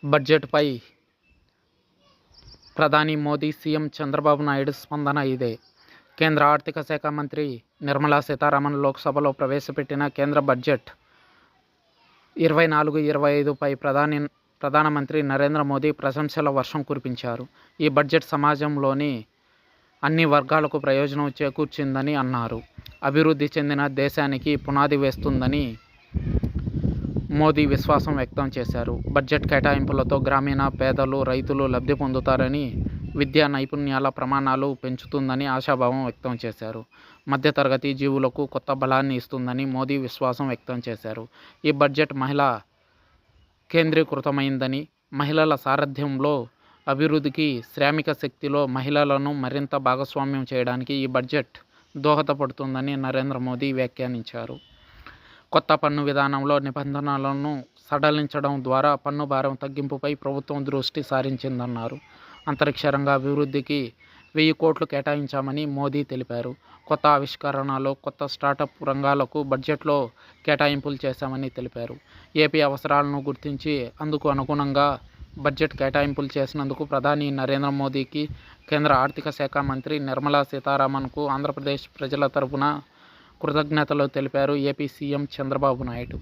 బడ్జెట్పై ప్రధాని మోదీ, సీఎం చంద్రబాబు నాయుడు స్పందన ఇదే. కేంద్ర ఆర్థిక శాఖ మంత్రి నిర్మలా సీతారామన్ లోక్సభలో ప్రవేశపెట్టిన కేంద్ర బడ్జెట్ 24-25పై ప్రధానమంత్రి నరేంద్ర మోదీ ప్రశంసల వర్షం కురిపించారు. ఈ బడ్జెట్ సమాజంలోని అన్ని వర్గాలకు ప్రయోజనం చేకూర్చిందని అన్నారు. అభివృద్ధి చెందిన దేశానికి పునాది వేస్తుందని మోదీ విశ్వాసం వ్యక్తం చేశారు. బడ్జెట్ కేటాయింపులతో గ్రామీణ పేదలు, రైతులు లబ్ధి పొందుతారని, విద్యా నైపుణ్యాల ప్రమాణాలు పెంచుతుందని ఆశాభావం వ్యక్తం చేశారు. మధ్యతరగతి జీవులకు కొత్త బలాన్ని ఇస్తుందని మోదీ విశ్వాసం వ్యక్తం చేశారు. ఈ బడ్జెట్ మహిళా కేంద్రీకృతమైందని, మహిళల సారథ్యంలో అభివృద్ధికి, శ్రామిక శక్తిలో మహిళలను మరింత భాగస్వామ్యం చేయడానికి ఈ బడ్జెట్ దోహదపడుతుందని నరేంద్ర మోదీ వ్యాఖ్యానించారు. కొత్త పన్ను విధానంలో నిబంధనలను సడలించడం ద్వారా పన్ను భారం తగ్గింపుపై ప్రభుత్వం దృష్టి సారించిందన్నారు. అంతరిక్ష రంగ అభివృద్ధికి 1000 కోట్లు కేటాయించామని మోదీ తెలిపారు. కొత్త ఆవిష్కరణలు, కొత్త స్టార్టప్ రంగాలకు బడ్జెట్లో కేటాయింపులు చేశామని తెలిపారు. ఏపీ అవసరాలను గుర్తించి అందుకు అనుగుణంగా బడ్జెట్ కేటాయింపులు చేసినందుకు ప్రధాని నరేంద్ర మోదీకి, కేంద్ర ఆర్థిక శాఖ మంత్రి నిర్మలా సీతారామన్కు ఆంధ్రప్రదేశ్ ప్రజల తరపున కృతజ్ఞతలు తెలిపారు AP CM Chandrababu Naidu.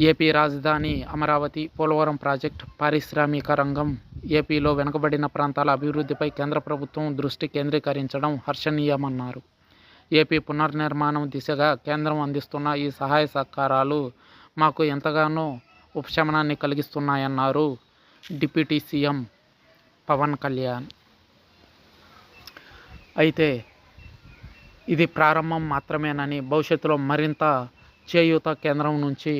AP రాజధాని అమరావతి, పోలవరం ప్రాజెక్టు, పారిశ్రామిక రంగం, ఏపీలో వెనుకబడిన ప్రాంతాల అభివృద్ధిపై కేంద్ర ప్రభుత్వం దృష్టి కేంద్రీకరించడం హర్షణీయమన్నారు. ఏపీ పునర్నిర్మాణం దిశగా కేంద్రం అందిస్తున్న ఈ సహాయ సహకారాలు మాకు ఎంతగానో ఉపశమనాన్ని కలిగిస్తున్నాయన్నారు డిప్యూటీ సీఎం పవన్ కళ్యాణ్. అయితే ఇది ప్రారంభం మాత్రమేనని, భవిష్యత్తులో మరింత చేయూత కేంద్రం నుంచి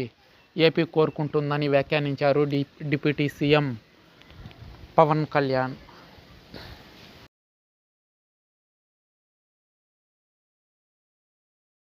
ఏపీ కోరుకుంటుందని వ్యాఖ్యానించారు డిప్యూటీ సీఎం పవన్ కళ్యాణ్.